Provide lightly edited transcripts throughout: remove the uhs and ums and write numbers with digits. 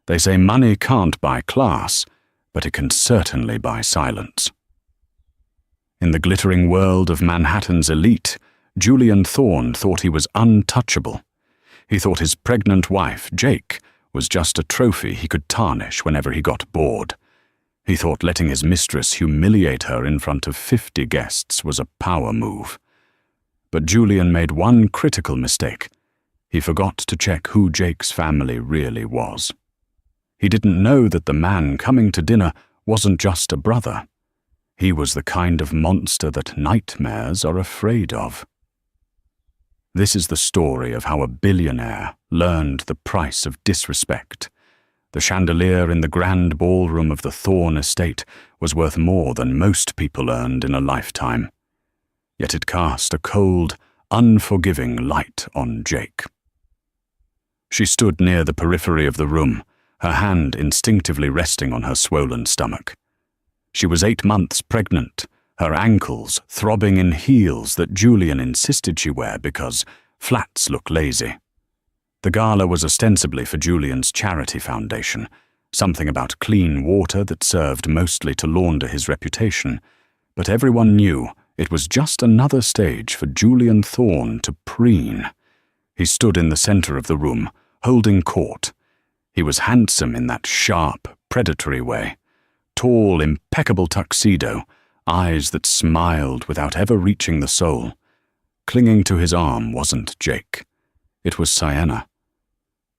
They say money can't buy class, but it can certainly buy silence. In the glittering world of Manhattan's elite, Julian Thorne thought he was untouchable. He thought his pregnant wife, Jake, was just a trophy he could tarnish whenever he got bored. He thought letting his mistress humiliate her in front of 50 guests was a power move. But Julian made one critical mistake. He forgot to check who Jake's family really was. He didn't know that the man coming to dinner wasn't just a brother. He was the kind of monster that nightmares are afraid of. This is the story of how a billionaire learned the price of disrespect. The chandelier in the grand ballroom of the Thorne estate was worth more than most people earned in a lifetime. Yet it cast a cold, unforgiving light on Jake. She stood near the periphery of the room, her hand instinctively resting on her swollen stomach. She was 8 months pregnant, her ankles throbbing in heels that Julian insisted she wear because flats look lazy. The gala was ostensibly for Julian's charity foundation, something about clean water that served mostly to launder his reputation, but everyone knew it was just another stage for Julian Thorne to preen. He stood in the center of the room, holding court. He was handsome in that sharp, predatory way. Tall, impeccable tuxedo, eyes that smiled without ever reaching the soul. Clinging to his arm wasn't Jake. It was Sienna.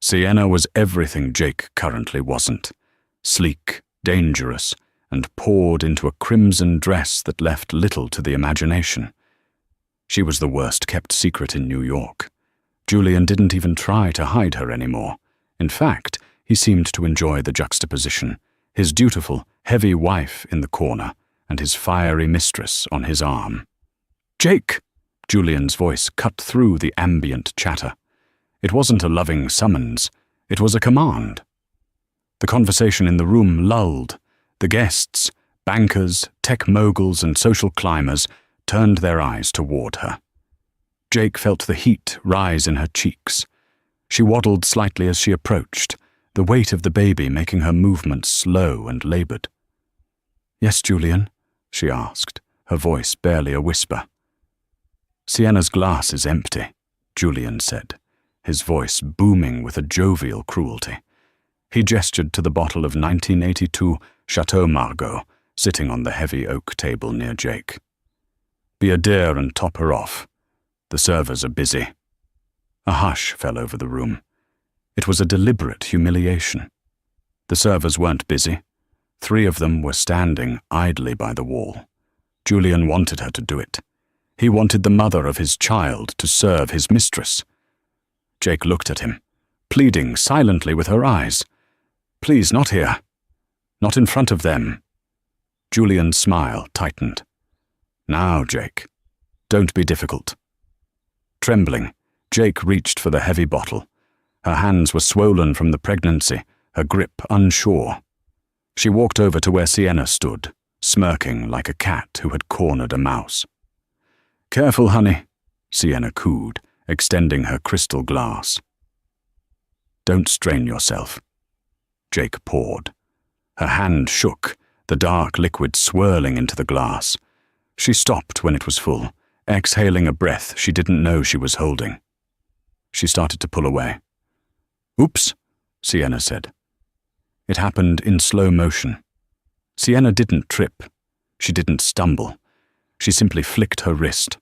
Sienna was everything Jake currently wasn't. Sleek, dangerous, and poured into a crimson dress that left little to the imagination. She was the worst-kept secret in New York. Julian didn't even try to hide her anymore. In fact, he seemed to enjoy the juxtaposition, his dutiful, heavy wife in the corner, and his fiery mistress on his arm. "Jake!" Julian's voice cut through the ambient chatter. It wasn't a loving summons, it was a command. The conversation in the room lulled. The guests, bankers, tech moguls, and social climbers, turned their eyes toward her. Jake felt the heat rise in her cheeks. She waddled slightly as she approached, the weight of the baby making her movements slow and labored. "Yes, Julian?" she asked, her voice barely a whisper. "Sienna's glass is empty," Julian said, his voice booming with a jovial cruelty. He gestured to the bottle of 1982 Chateau Margaux sitting on the heavy oak table near Jake. "Be a dear and top her off. The servers are busy." A hush fell over the room. It was a deliberate humiliation. The servers weren't busy. 3 of them were standing idly by the wall. Julian wanted her to do it. He wanted the mother of his child to serve his mistress. Jake looked at him, pleading silently with her eyes. "Please, not here. Not in front of them." Julian's smile tightened. "Now, Jake, don't be difficult." Trembling, Jake reached for the heavy bottle. Her hands were swollen from the pregnancy, her grip unsure. She walked over to where Sienna stood, smirking like a cat who had cornered a mouse. "Careful, honey," Sienna cooed, extending her crystal glass. "Don't strain yourself." Jake poured. Her hand shook, the dark liquid swirling into the glass. She stopped when it was full, exhaling a breath she didn't know she was holding. She started to pull away. "Oops," Sienna said. It happened in slow motion. Sienna didn't trip. She didn't stumble. She simply flicked her wrist.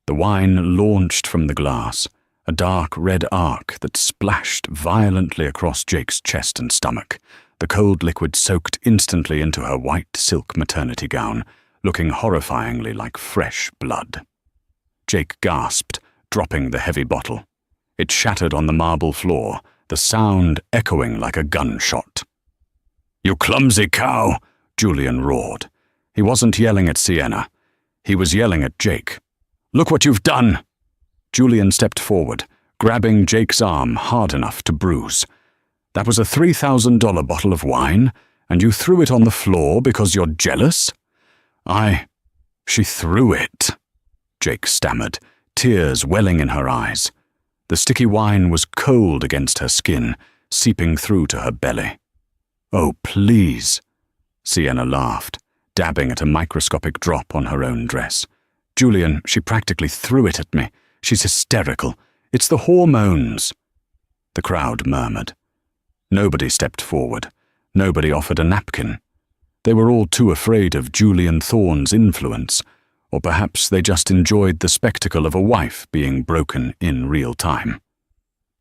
The wine launched from the glass, a dark red arc that splashed violently across Jake's chest and stomach. The cold liquid soaked instantly into her white silk maternity gown, looking horrifyingly like fresh blood. Jake gasped, dropping the heavy bottle. It shattered on the marble floor, the sound echoing like a gunshot. "You clumsy cow!" Julian roared. He wasn't yelling at Sienna. He was yelling at Jake. "Look what you've done!" Julian stepped forward, grabbing Jake's arm hard enough to bruise. "That was a $3,000 bottle of wine, and you threw it on the floor because you're jealous?" She threw it," Jake stammered, tears welling in her eyes. The sticky wine was cold against her skin, seeping through to her belly. "Oh, please." Sienna laughed, dabbing at a microscopic drop on her own dress. "Julian, she practically threw it at me. She's hysterical. It's the hormones." The crowd murmured. Nobody stepped forward. Nobody offered a napkin. They were all too afraid of Julian Thorne's influence, or perhaps they just enjoyed the spectacle of a wife being broken in real time.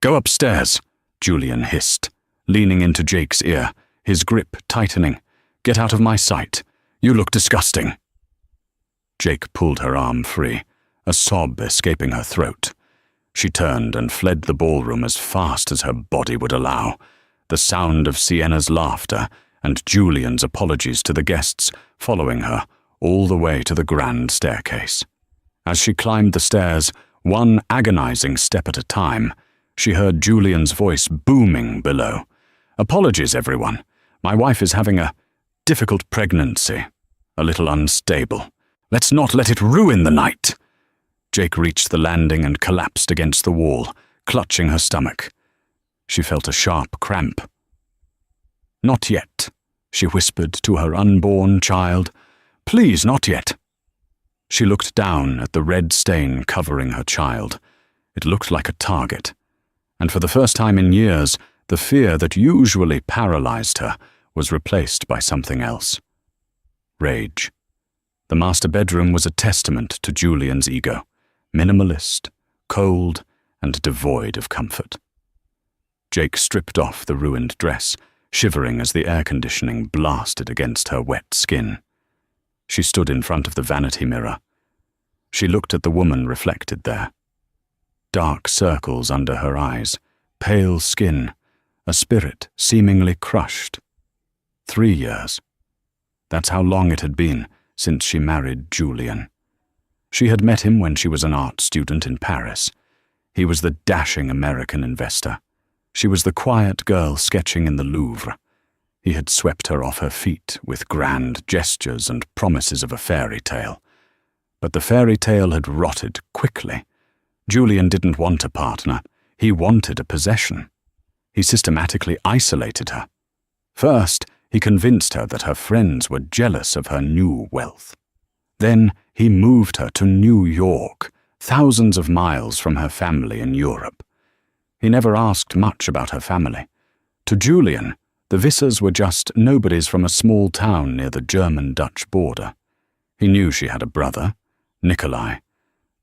"Go upstairs," Julian hissed, leaning into Jake's ear, his grip tightening. "Get out of my sight. You look disgusting." Jake pulled her arm free, a sob escaping her throat. She turned and fled the ballroom as fast as her body would allow, the sound of Sienna's laughter and Julian's apologies to the guests following her all the way to the grand staircase. As she climbed the stairs, one agonizing step at a time, she heard Julian's voice booming below. "Apologies, everyone. My wife is having a difficult pregnancy, a little unstable. Let's not let it ruin the night." Jake reached the landing and collapsed against the wall, clutching her stomach. She felt a sharp cramp. "Not yet," she whispered to her unborn child. "Please, not yet." She looked down at the red stain covering her child. It looked like a target, and for the first time in years, the fear that usually paralyzed her was replaced by something else. Rage. The master bedroom was a testament to Julian's ego, minimalist, cold, and devoid of comfort. Jake stripped off the ruined dress, shivering as the air conditioning blasted against her wet skin. She stood in front of the vanity mirror. She looked at the woman reflected there. Dark circles under her eyes, pale skin, a spirit seemingly crushed. 3 years. That's how long it had been since she married Julian. She had met him when she was an art student in Paris. He was the dashing American investor. She was the quiet girl sketching in the Louvre. He had swept her off her feet with grand gestures and promises of a fairy tale. But the fairy tale had rotted quickly. Julian didn't want a partner. He wanted a possession. He systematically isolated her. First, he convinced her that her friends were jealous of her new wealth. Then he moved her to New York, thousands of miles from her family in Europe. He never asked much about her family. To Julian, the Vissers were just nobodies from a small town near the German-Dutch border. He knew she had a brother, Nikolai,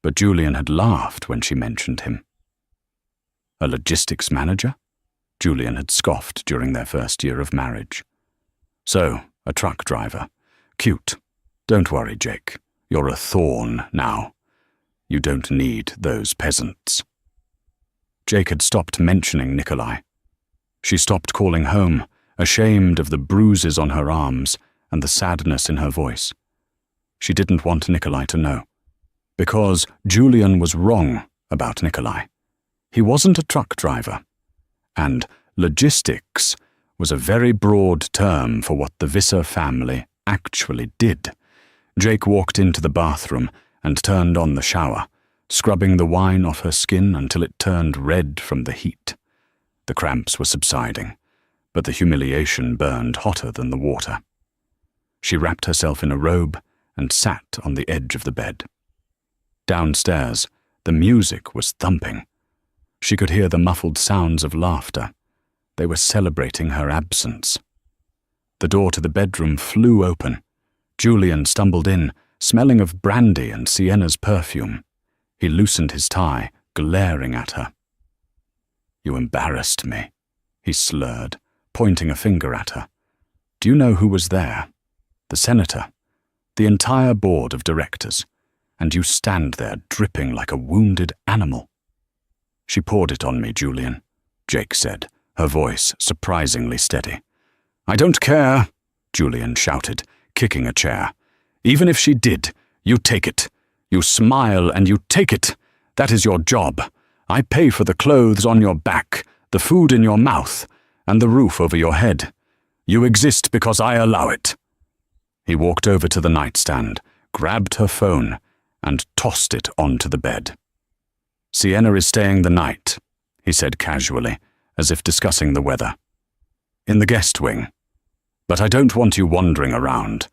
but Julian had laughed when she mentioned him. A logistics manager? Julian had scoffed during their first year of marriage. So, a truck driver. Cute. Don't worry, Jake. You're a thorn now. You don't need those peasants. Jake had stopped mentioning Nikolai. She stopped calling home, ashamed of the bruises on her arms and the sadness in her voice. She didn't want Nikolai to know. Because Julian was wrong about Nikolai. He wasn't a truck driver. And logistics was a very broad term for what the Visser family actually did. Jake walked into the bathroom and turned on the shower, scrubbing the wine off her skin until it turned red from the heat. The cramps were subsiding, but the humiliation burned hotter than the water. She wrapped herself in a robe and sat on the edge of the bed. Downstairs, the music was thumping. She could hear the muffled sounds of laughter. They were celebrating her absence. The door to the bedroom flew open. Julian stumbled in, smelling of brandy and Sienna's perfume. He loosened his tie, glaring at her. "You embarrassed me," he slurred, pointing a finger at her. "Do you know who was there? The senator, the entire board of directors, and you stand there dripping like a wounded animal." "She poured it on me, Julian," Jake said, her voice surprisingly steady. "I don't care," Julian shouted, kicking a chair. "Even if she did, you take it. You smile and you take it. That is your job. I pay for the clothes on your back, the food in your mouth, and the roof over your head. You exist because I allow it." He walked over to the nightstand, grabbed her phone, and tossed it onto the bed. "Sienna is staying the night," he said casually, as if discussing the weather. "In the guest wing. But I don't want you wandering around.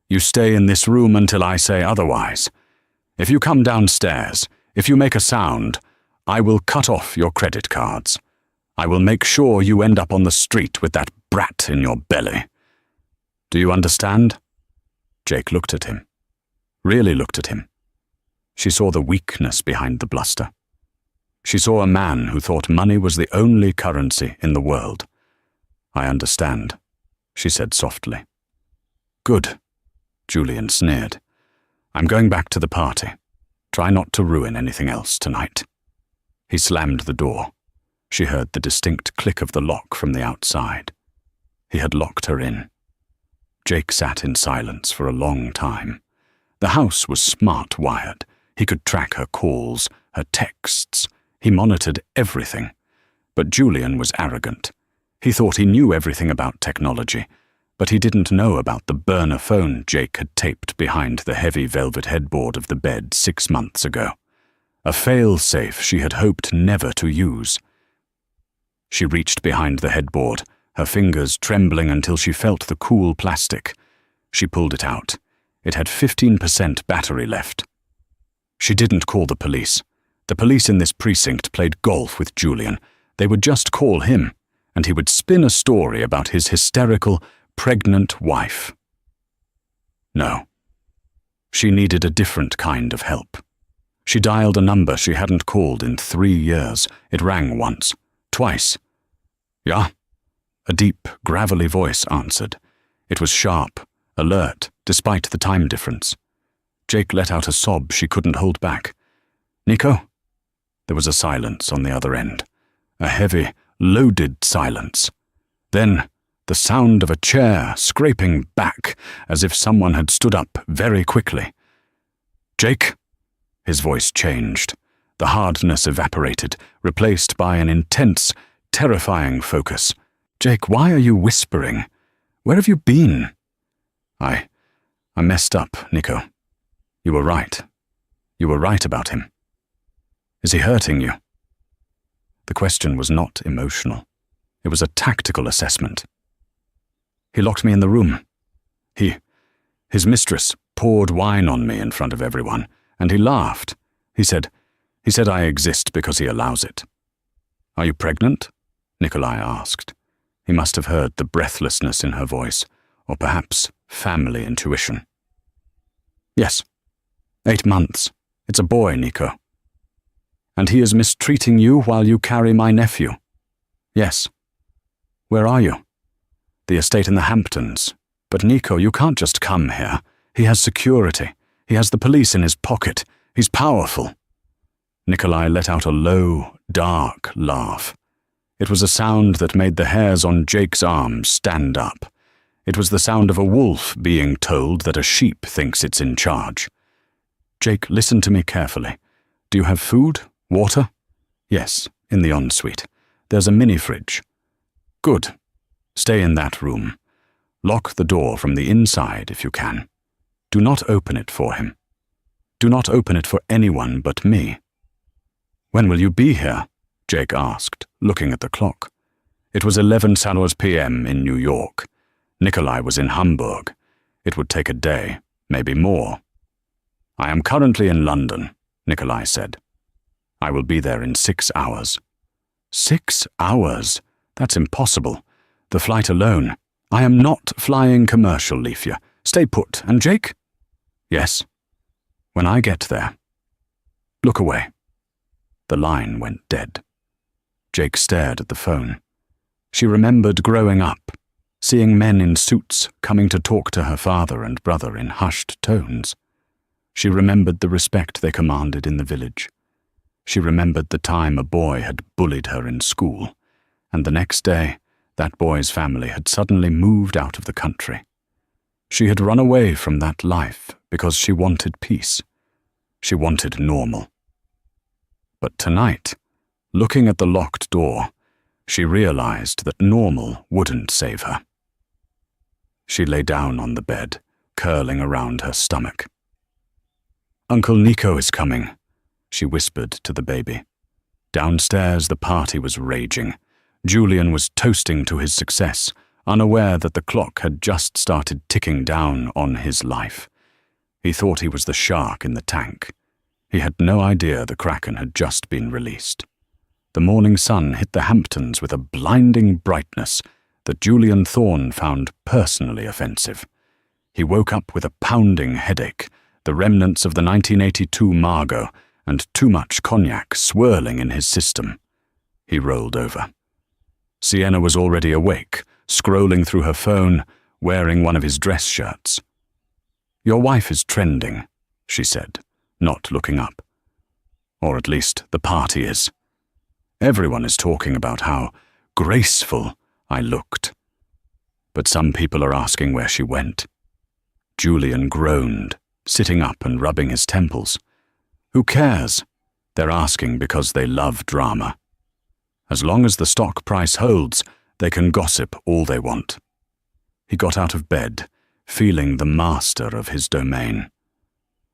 You stay in this room until I say otherwise. If you come downstairs, if you make a sound, I will cut off your credit cards. I will make sure you end up on the street with that brat in your belly. Do you understand?" Jake looked at him. Really looked at him. She saw the weakness behind the bluster. She saw a man who thought money was the only currency in the world. "I understand," she said softly. "Good," Julian sneered. "I'm going back to the party. Try not to ruin anything else tonight." He slammed the door. She heard the distinct click of the lock from the outside. He had locked her in. Jake sat in silence for a long time. The house was smart-wired. He could track her calls, her texts. He monitored everything. But Julian was arrogant. He thought he knew everything about technology, but he didn't know about the burner phone Jake had taped behind the heavy velvet headboard of the bed 6 months ago. A fail-safe she had hoped never to use. She reached behind the headboard, her fingers trembling until she felt the cool plastic. She pulled it out. It had 15% battery left. She didn't call the police. The police in this precinct played golf with Julian. They would just call him, and he would spin a story about his hysterical, pregnant wife. No. She needed a different kind of help. She dialed a number she hadn't called in 3 years. It rang once, twice. "Yeah?" A deep, gravelly voice answered. It was sharp, alert, despite the time difference. Jake let out a sob she couldn't hold back. "Nico?" There was a silence on the other end. A heavy, loaded silence. Then, the sound of a chair scraping back as if someone had stood up very quickly. "Jake?" His voice changed. The hardness evaporated, replaced by an intense, terrifying focus. "Jake, why are you whispering? Where have you been?" I messed up, Nico. You were right. You were right about him. Is he hurting you?" The question was not emotional. It was a tactical assessment. "He locked me in the room. His mistress poured wine on me in front of everyone, and he laughed. He said I exist because he allows it." "Are you pregnant?" Nikolai asked. He must have heard the breathlessness in her voice, or perhaps family intuition. "Yes. 8 months. It's a boy, Nico." "And he is mistreating you while you carry my nephew?" "Yes." "Where are you?" "The estate in the Hamptons. But Nico, you can't just come here. He has security. He has the police in his pocket. He's powerful." Nikolai let out a low, dark laugh. It was a sound that made the hairs on Jake's arms stand up. It was the sound of a wolf being told that a sheep thinks it's in charge. "Jake, listen to me carefully. Do you have food? Water?" "Yes, in the ensuite. There's a mini-fridge." "Good. Stay in that room. Lock the door from the inside if you can. Do not open it for him. Do not open it for anyone but me." "When will you be here?" Jake asked, looking at the clock. It was 11 p.m. in New York. Nikolai was in Hamburg. It would take a day, maybe more. "I am currently in London," Nikolai said. "I will be there in 6 hours." 6 hours? That's impossible. The flight alone. "I am not flying commercial, Mafia. Stay put. And Jake?" "Yes." "When I get there." "Look away." The line went dead. Jake stared at the phone. She remembered growing up, seeing men in suits coming to talk to her father and brother in hushed tones. She remembered the respect they commanded in the village. She remembered the time a boy had bullied her in school, and the next day, that boy's family had suddenly moved out of the country. She had run away from that life because she wanted peace. She wanted normal. But tonight, looking at the locked door, she realized that normal wouldn't save her. She lay down on the bed, curling around her stomach. "Uncle Nico is coming," she whispered to the baby. Downstairs the party was raging. Julian was toasting to his success, unaware that the clock had just started ticking down on his life. He thought he was the shark in the tank. He had no idea the Kraken had just been released. The morning sun hit the Hamptons with a blinding brightness that Julian Thorne found personally offensive. He woke up with a pounding headache, the remnants of the 1982 Margot, and too much cognac swirling in his system. He rolled over. Sienna was already awake, scrolling through her phone, wearing one of his dress shirts. "Your wife is trending," she said, not looking up. "Or at least the party is. Everyone is talking about how graceful I looked. But some people are asking where she went." Julian groaned, sitting up and rubbing his temples. Who cares? They're asking because they love drama. As long as the stock price holds, they can gossip all they want. He got out of bed, feeling the master of his domain.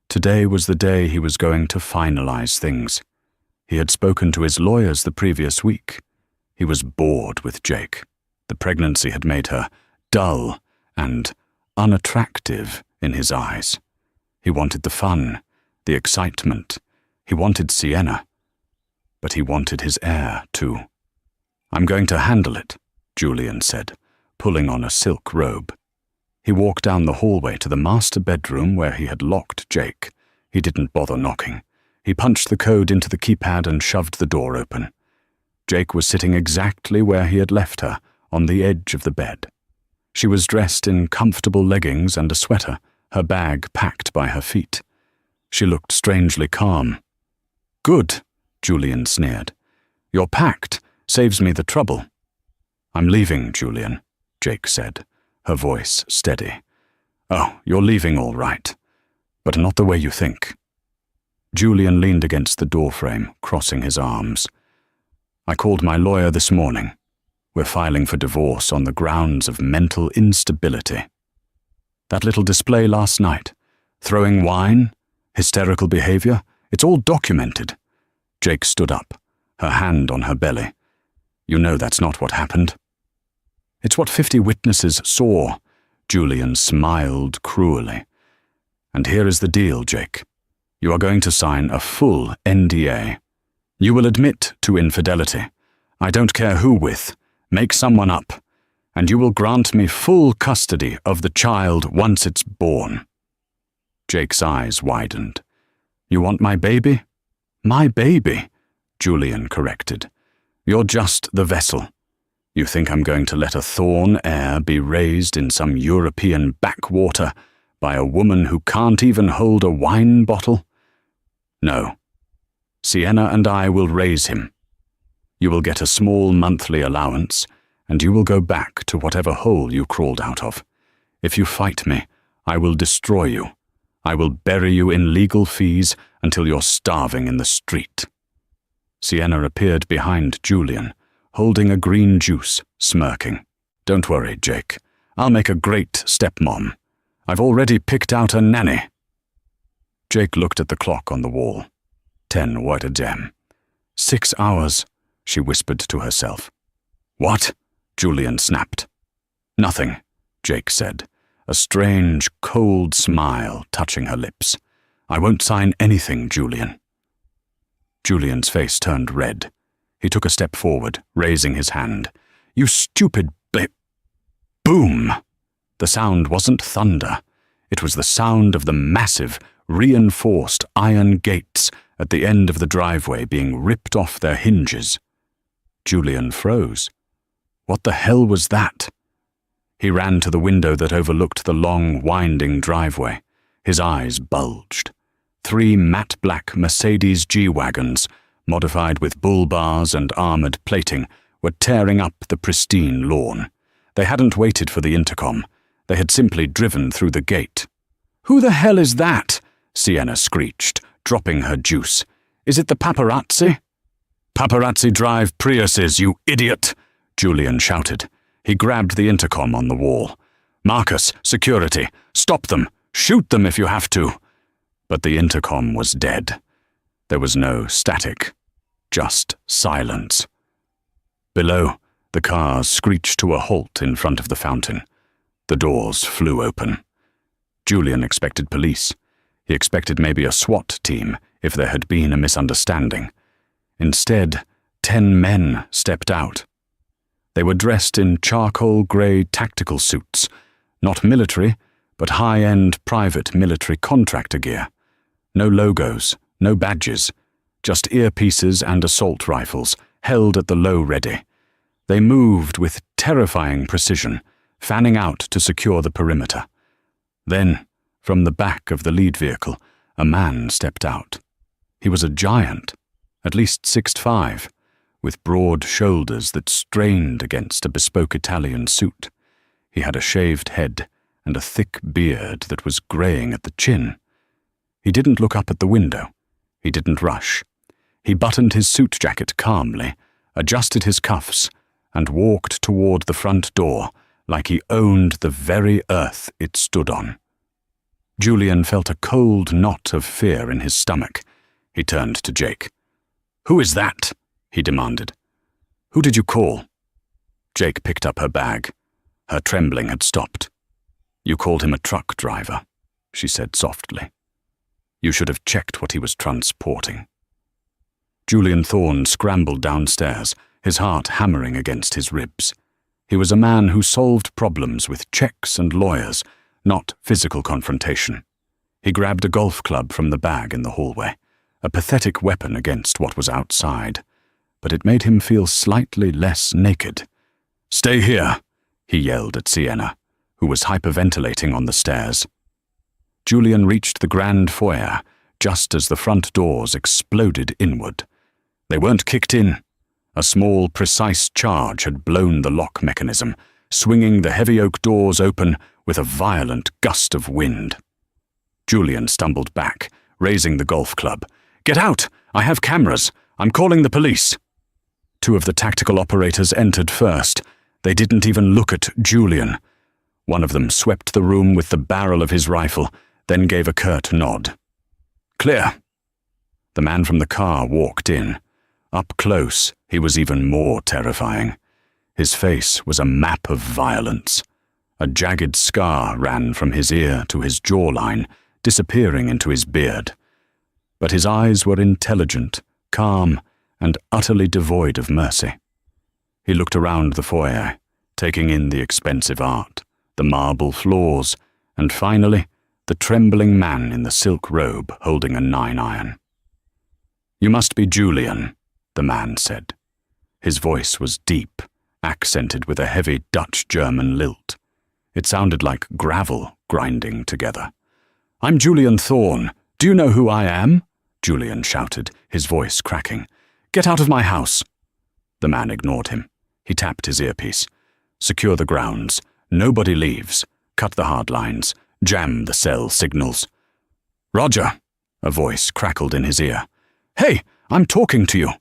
Today was the day he was going to finalize things. He had spoken to his lawyers the previous week. He was bored with Jake. The pregnancy had made her dull and unattractive in his eyes. He wanted the fun, the excitement. He wanted Sienna. But he wanted his heir, too. "I'm going to handle it," Julian said, pulling on a silk robe. He walked down the hallway to the master bedroom where he had locked Jake. He didn't bother knocking. He punched the code into the keypad and shoved the door open. Jake was sitting exactly where he had left her, on the edge of the bed. She was dressed in comfortable leggings and a sweater, her bag packed by her feet. She looked strangely calm. "Good," Julian sneered. "You're packed. Saves me the trouble." "I'm leaving, Julian," Jake said, her voice steady. "Oh, you're leaving all right. But not the way you think." Julian leaned against the doorframe, crossing his arms. "I called my lawyer this morning. We're filing for divorce on the grounds of mental instability. That little display last night, throwing wine, hysterical behavior, it's all documented." Jake stood up, her hand on her belly. "You know that's not what happened." "It's what 50 witnesses saw," Julian smiled cruelly. "And here is the deal, Jake. You are going to sign a full NDA. You will admit to infidelity. I don't care who with. Make someone up. And you will grant me full custody of the child once it's born." Jake's eyes widened. "You want my baby?" "My baby," Julian corrected. "You're just the vessel. You think I'm going to let a Thorne heir be raised in some European backwater by a woman who can't even hold a wine bottle? No. Sienna and I will raise him. You will get a small monthly allowance, and you will go back to whatever hole you crawled out of. If you fight me, I will destroy you. I will bury you in legal fees until you're starving in the street." Sienna appeared behind Julian, holding a green juice, smirking. "Don't worry, Jake. I'll make a great stepmom. I've already picked out a nanny." Jake looked at the clock on the wall. 10 what a gem. 6 hours, she whispered to herself. "What?" Julian snapped. "Nothing," Jake said, a strange, cold smile touching her lips. "I won't sign anything, Julian." Julian's face turned red. He took a step forward, raising his hand. "You stupid Boom! The sound wasn't thunder. It was the sound of the massive, reinforced iron gates at the end of the driveway being ripped off their hinges. Julian froze. What the hell was that? He ran to the window that overlooked the long, winding driveway. His eyes bulged. 3 matte black Mercedes G-Wagons, modified with bull bars and armored plating, were tearing up the pristine lawn. They hadn't waited for the intercom. They had simply driven through the gate. "Who the hell is that?" Sienna screeched, dropping her juice. "Is it the paparazzi?" "Paparazzi drive Priuses, you idiot!" Julian shouted. He grabbed the intercom on the wall. "Marcus, security, stop them! Shoot them if you have to!" But the intercom was dead. There was no static, just silence. Below, The car screeched to a halt in front of the fountain. The doors flew open. Julian expected police. He expected maybe a SWAT team if there had been a misunderstanding. Instead, 10 men stepped out. They were dressed in charcoal grey tactical suits, not military, but high-end private military contractor gear. No logos, no badges, just earpieces and assault rifles held at the low ready. They moved with terrifying precision, fanning out to secure the perimeter. Then, from the back of the lead vehicle, a man stepped out. He was a giant, at least 6'5", with broad shoulders that strained against a bespoke Italian suit. He had a shaved head and a thick beard that was greying at the chin. He didn't look up at the window. He didn't rush. He buttoned his suit jacket calmly, adjusted his cuffs, and walked toward the front door like he owned the very earth it stood on. Julian felt a cold knot of fear in his stomach. He turned to Jake. "Who is that?" he demanded. "Who did you call?" Jake picked up her bag. Her trembling had stopped. "You called him a truck driver," she said softly. "You should have checked what he was transporting." Julian Thorne scrambled downstairs, his heart hammering against his ribs. He was a man who solved problems with checks and lawyers, not physical confrontation. He grabbed a golf club from the bag in the hallway, a pathetic weapon against what was outside, but it made him feel slightly less naked. "Stay here," he yelled at Sienna, who was hyperventilating on the stairs. Julian reached the grand foyer just as the front doors exploded inward. They weren't kicked in. A small, precise charge had blown the lock mechanism, swinging the heavy oak doors open with a violent gust of wind. Julian stumbled back, raising the golf club. "Get out! I have cameras! I'm calling the police!" 2 of the tactical operators entered first. They didn't even look at Julian. One of them swept the room with the barrel of his rifle, then gave a curt nod. "Clear." The man from the car walked in. Up close, he was even more terrifying. His face was a map of violence. A jagged scar ran from his ear to his jawline, disappearing into his beard. But his eyes were intelligent, calm, and utterly devoid of mercy. He looked around the foyer, taking in the expensive art, the marble floors, and finally, the trembling man in the silk robe holding a 9-iron. "You must be Julian," the man said. His voice was deep, accented with a heavy Dutch-German lilt. It sounded like gravel grinding together. "I'm Julian Thorne. Do you know who I am?" Julian shouted, his voice cracking. "Get out of my house." The man ignored him. He tapped his earpiece. "Secure the grounds. Nobody leaves. Cut the hard lines. Jam the cell signals." "Roger," a voice crackled in his ear. "Hey, I'm talking to you."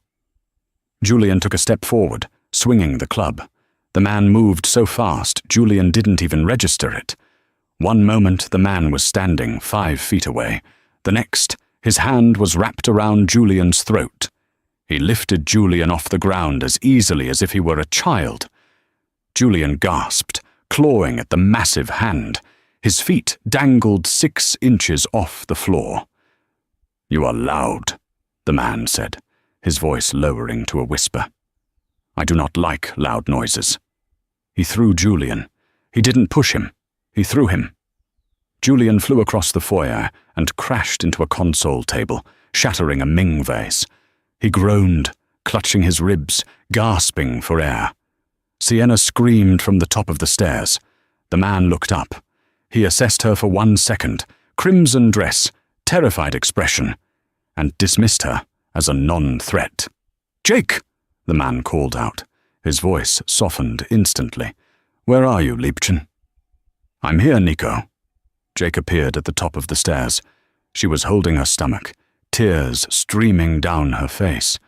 Julian took a step forward, swinging the club. The man moved so fast, Julian didn't even register it. One moment the man was standing 5 feet away. The next, his hand was wrapped around Julian's throat. He lifted Julian off the ground as easily as if he were a child. Julian gasped, clawing at the massive hand. His feet dangled 6 inches off the floor. "You are loud," the man said, his voice lowering to a whisper. "I do not like loud noises." He threw Julian. He didn't push him. He threw him. Julian flew across the foyer and crashed into a console table, shattering a Ming vase. He groaned, clutching his ribs, gasping for air. Sienna screamed from the top of the stairs. The man looked up. He assessed her for 1 second, crimson dress, terrified expression, and dismissed her as a non-threat. "Jake!" the man called out. His voice softened instantly. "Where are you, Liebchen?" "I'm here, Nico." Jake appeared at the top of the stairs. She was holding her stomach, tears streaming down her face.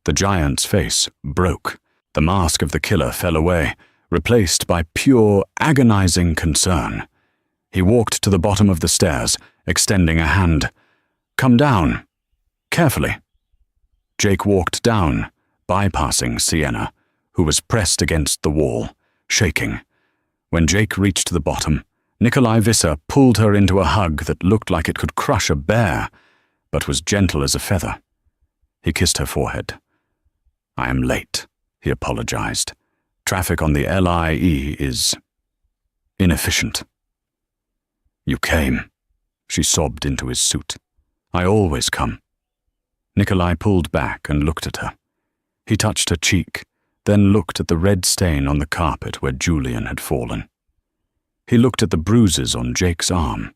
The giant's face broke. The mask of the killer fell away, replaced by pure, agonizing concern. He walked to the bottom of the stairs, extending a hand. "Come down. Carefully." Jake walked down, bypassing Sienna, who was pressed against the wall, shaking. When Jake reached the bottom, Nikolai Visser pulled her into a hug that looked like it could crush a bear, but was gentle as a feather. He kissed her forehead. "I am late," he apologized. "Traffic on the LIE is inefficient." "You came," she sobbed into his suit. "I always come." Nikolai pulled back and looked at her. He touched her cheek, then looked at the red stain on the carpet where Julian had fallen. He looked at the bruises on Jake's arm,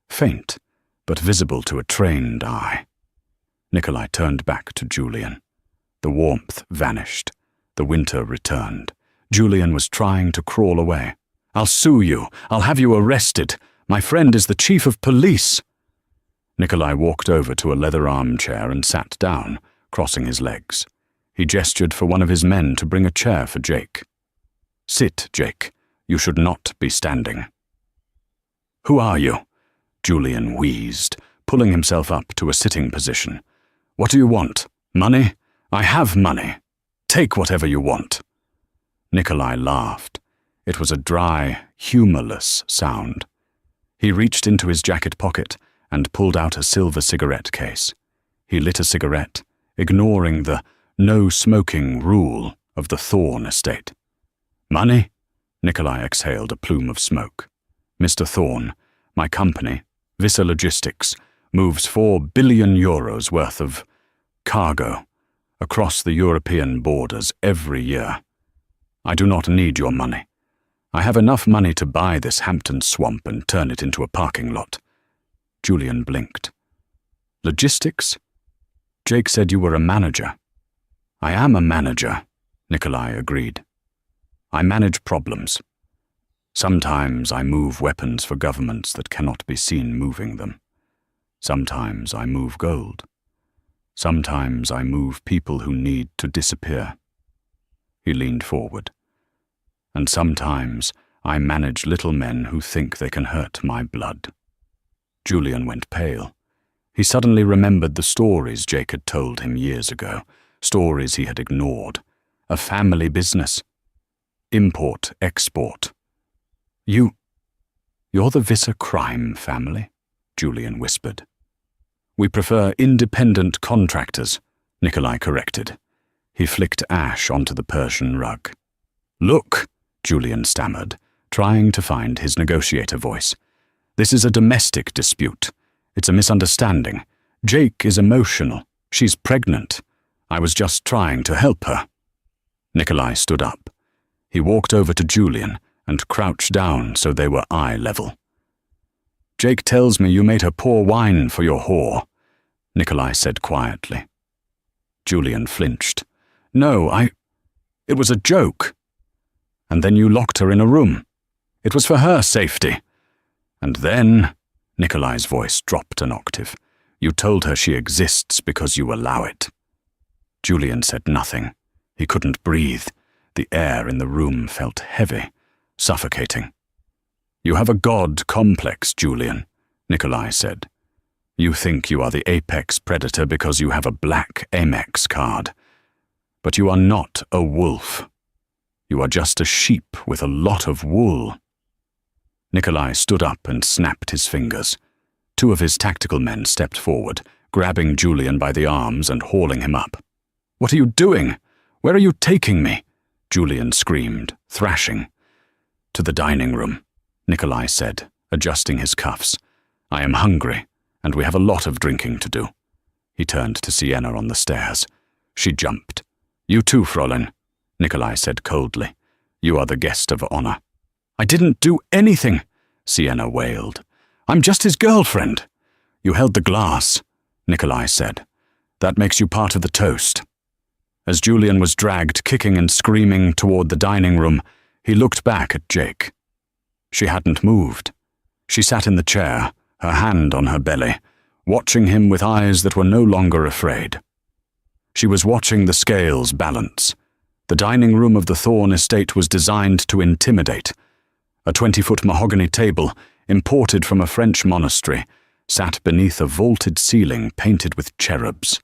faint, but visible to a trained eye. Nikolai turned back to Julian. The warmth vanished. The winter returned. Julian was trying to crawl away. "I'll sue you. I'll have you arrested. My friend is the chief of police." Nikolai walked over to a leather armchair and sat down, crossing his legs. He gestured for one of his men to bring a chair for Jake. "Sit, Jake. You should not be standing." "Who are you?" Julian wheezed, pulling himself up to a sitting position. "What do you want? Money? I have money. Take whatever you want." Nikolai laughed. It was a dry, humorless sound. He reached into his jacket pocket and pulled out a silver cigarette case. He lit a cigarette, ignoring the no-smoking rule of the Thorn estate. "Money?" Nikolai exhaled a plume of smoke. "Mr. Thorn, my company, Visser Logistics, moves €4 billion worth of cargo across the European borders every year. I do not need your money. I have enough money to buy this Hampton swamp and turn it into a parking lot." Julian blinked. "Logistics? Jake said you were a manager." "I am a manager," Nikolai agreed. "I manage problems. Sometimes I move weapons for governments that cannot be seen moving them. Sometimes I move gold. Sometimes I move people who need to disappear." He leaned forward. "And sometimes I manage little men who think they can hurt my blood." Julian went pale. He suddenly remembered the stories Jake had told him years ago, stories he had ignored. A family business. Import, export. You're the Visser crime family?" Julian whispered. "We prefer independent contractors," Nikolai corrected. He flicked ash onto the Persian rug. "Look," Julian stammered, trying to find his negotiator voice. "This is a domestic dispute. It's a misunderstanding. Jake is emotional. She's pregnant. I was just trying to help her." Nikolai stood up. He walked over to Julian and crouched down so they were eye level. "Jake tells me you made her pour wine for your whore," Nikolai said quietly. Julian flinched. "No, it was a joke. And then you locked her in a room. It was for her safety. And then," Nikolai's voice dropped an octave, "you told her she exists because you allow it." Julian said nothing. He couldn't breathe. The air in the room felt heavy, suffocating. "You have a god complex, Julian," Nikolai said. "You think you are the apex predator because you have a black Amex card. But you are not a wolf. You are just a sheep with a lot of wool." Nikolai stood up and snapped his fingers. Two of his tactical men stepped forward, grabbing Julian by the arms and hauling him up. "What are you doing? Where are you taking me?" Julian screamed, thrashing. "To the dining room," Nikolai said, adjusting his cuffs. "I am hungry, and we have a lot of drinking to do." He turned to Sienna on the stairs. She jumped. "You too, Fräulein," Nikolai said coldly. "You are the guest of honor." "I didn't do anything," Sienna wailed. "I'm just his girlfriend." "You held the glass," Nikolai said. "That makes you part of the toast." As Julian was dragged kicking and screaming toward the dining room, he looked back at Jake. She hadn't moved. She sat in the chair, her hand on her belly, watching him with eyes that were no longer afraid. She was watching the scales balance. The dining room of the Thorn estate was designed to intimidate. A 20-foot mahogany table, imported from a French monastery, sat beneath a vaulted ceiling painted with cherubs.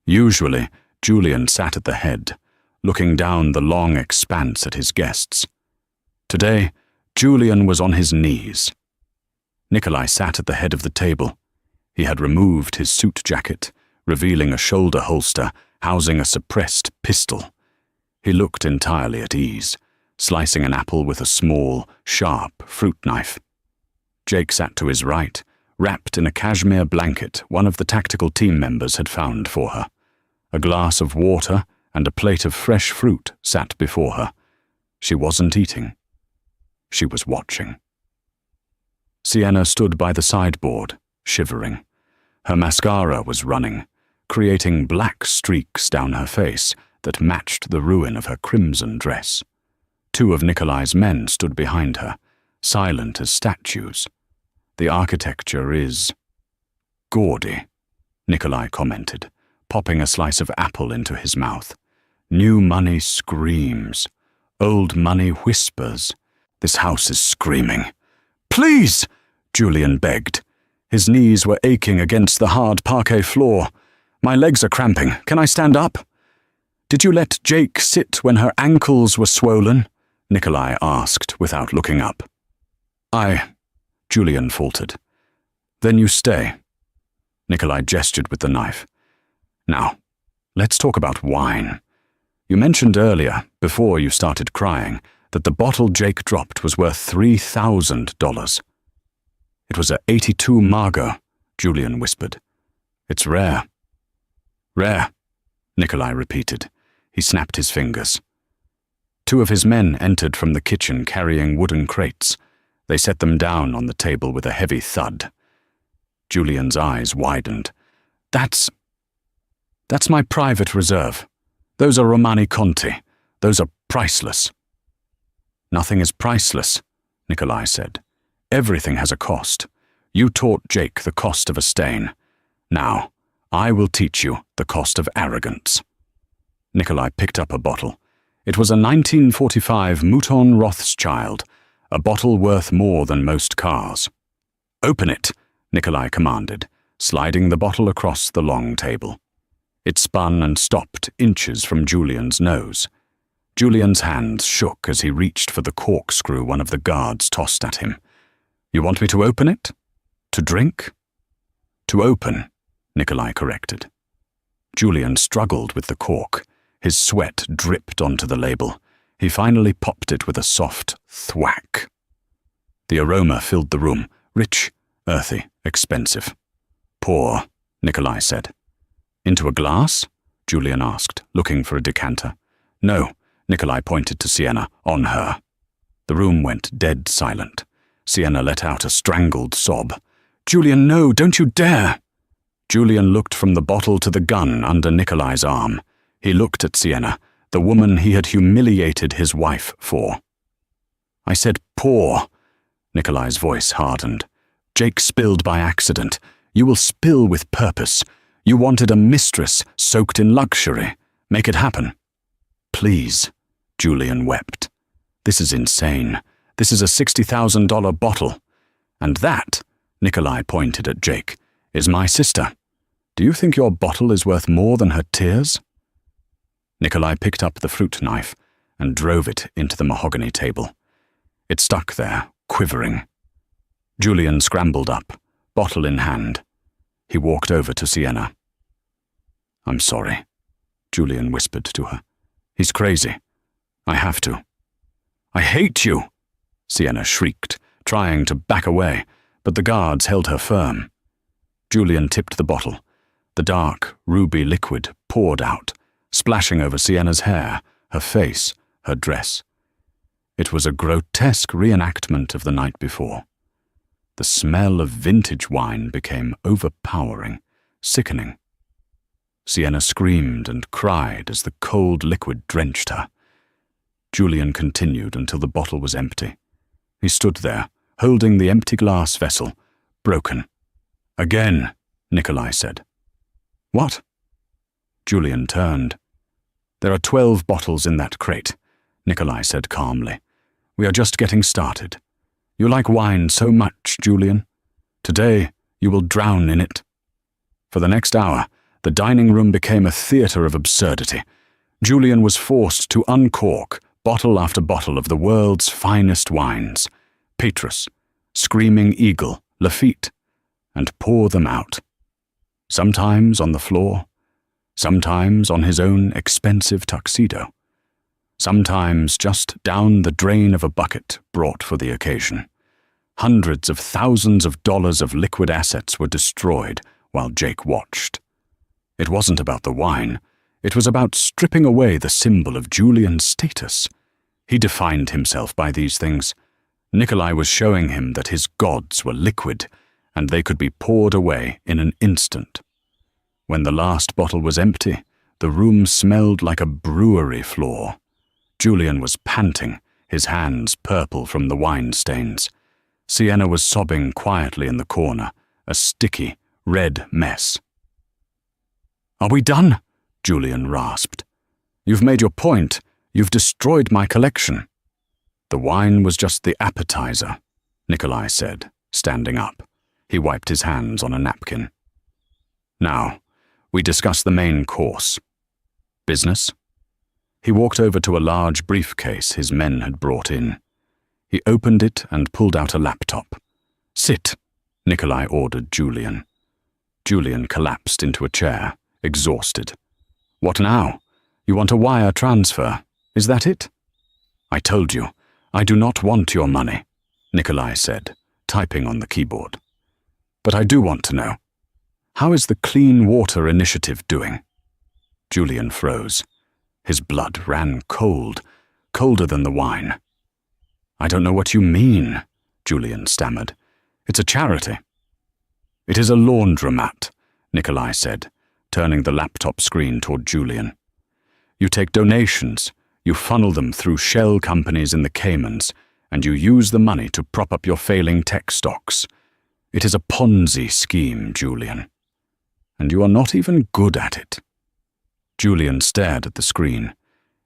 Usually, Julian sat at the head, looking down the long expanse at his guests. Today, Julian was on his knees. Nikolai sat at the head of the table. He had removed his suit jacket, revealing a shoulder holster housing a suppressed pistol. He looked entirely at ease, slicing an apple with a small, sharp fruit knife. Jake sat to his right, wrapped in a cashmere blanket one of the tactical team members had found for her. A glass of water and a plate of fresh fruit sat before her. She wasn't eating. She was watching. Sienna stood by the sideboard, shivering. Her mascara was running, creating black streaks down her face that matched the ruin of her crimson dress. Two of Nikolai's men stood behind her, silent as statues. The architecture is gaudy, Nikolai commented, popping a slice of apple into his mouth. New money screams. Old money whispers. This house is screaming. Please, Julian begged. His knees were aching against the hard parquet floor. My legs are cramping. Can I stand up? Did you let Jake sit when her ankles were swollen? Nikolai asked without looking up. Julian faltered. Then you stay. Nikolai gestured with the knife. Now, let's talk about wine. You mentioned earlier, before you started crying, that the bottle Jake dropped was worth $3,000. It was a 82 Margot, Julian whispered. It's rare. Rare, Nikolai repeated. He snapped his fingers. Two of his men entered from the kitchen carrying wooden crates. They set them down on the table with a heavy thud. Julian's eyes widened. That's my private reserve. Those are Romani Conti. Those are priceless. Nothing is priceless, Nikolai said. Everything has a cost. You taught Jake the cost of a stain. Now, I will teach you the cost of arrogance. Nikolai picked up a bottle. It was a 1945 Mouton Rothschild, a bottle worth more than most cars. Open it, Nikolai commanded, sliding the bottle across the long table. It spun and stopped inches from Julian's nose. Julian's hands shook as he reached for the corkscrew one of the guards tossed at him. You want me to open it? To drink? To open, Nikolai corrected. Julian struggled with the cork. His sweat dripped onto the label. He finally popped it with a soft thwack. The aroma filled the room, rich, earthy, expensive. Pour, Nikolai said. Into a glass? Julian asked, looking for a decanter. No, Nikolai pointed to Sienna, on her. The room went dead silent. Sienna let out a strangled sob. Julian, no, don't you dare! Julian looked from the bottle to the gun under Nikolai's arm. He looked at Sienna, the woman he had humiliated his wife for. I said, pour. Nikolai's voice hardened. Jake spilled by accident. You will spill with purpose. You wanted a mistress soaked in luxury. Make it happen. Please, Julian wept. This is insane. This is a $60,000 bottle. And that, Nikolai pointed at Jake, is my sister. Do you think your bottle is worth more than her tears? Nikolai picked up the fruit knife and drove it into the mahogany table. It stuck there, quivering. Julian scrambled up, bottle in hand. He walked over to Sienna. I'm sorry, Julian whispered to her. He's crazy. I have to. I hate you, Sienna shrieked, trying to back away, but the guards held her firm. Julian tipped the bottle. The dark, ruby liquid poured out, splashing over Sienna's hair, her face, her dress. It was a grotesque reenactment of the night before. The smell of vintage wine became overpowering, sickening. Sienna screamed and cried as the cold liquid drenched her. Julian continued until the bottle was empty. He stood there, holding the empty glass vessel, broken. Again, Nikolai said. What? Julian turned. There are 12 bottles in that crate, Nikolai said calmly. We are just getting started. You like wine so much, Julian. Today, you will drown in it. For the next hour, the dining room became a theater of absurdity. Julian was forced to uncork bottle after bottle of the world's finest wines, Petrus, Screaming Eagle, Lafitte, and pour them out. Sometimes on the floor, sometimes on his own expensive tuxedo, sometimes just down the drain of a bucket brought for the occasion. Hundreds of thousands of dollars of liquid assets were destroyed while Jake watched. It wasn't about the wine. It was about stripping away the symbol of Julian's status. He defined himself by these things. Nikolai was showing him that his gods were liquid, and they could be poured away in an instant. When the last bottle was empty, the room smelled like a brewery floor. Julian was panting, his hands purple from the wine stains. Sienna was sobbing quietly in the corner, a sticky, red mess. "Are we done?" Julian rasped. "You've made your point. You've destroyed my collection." "The wine was just the appetizer," Nikolai said, standing up. He wiped his hands on a napkin. "Now, we discuss the main course. Business?" He walked over to a large briefcase his men had brought in. He opened it and pulled out a laptop. "Sit," Nikolai ordered Julian. Julian collapsed into a chair, exhausted. "What now? You want a wire transfer? Is that it?" "I told you, I do not want your money," Nikolai said, typing on the keyboard. "But I do want to know. How is the Clean Water Initiative doing?" Julian froze. His blood ran cold, colder than the wine. "I don't know what you mean," Julian stammered. "It's a charity." "It is a laundromat," Nikolai said, turning the laptop screen toward Julian. "You take donations, you funnel them through shell companies in the Caymans, and you use the money to prop up your failing tech stocks. It is a Ponzi scheme, Julian. And you are not even good at it." Julian stared at the screen.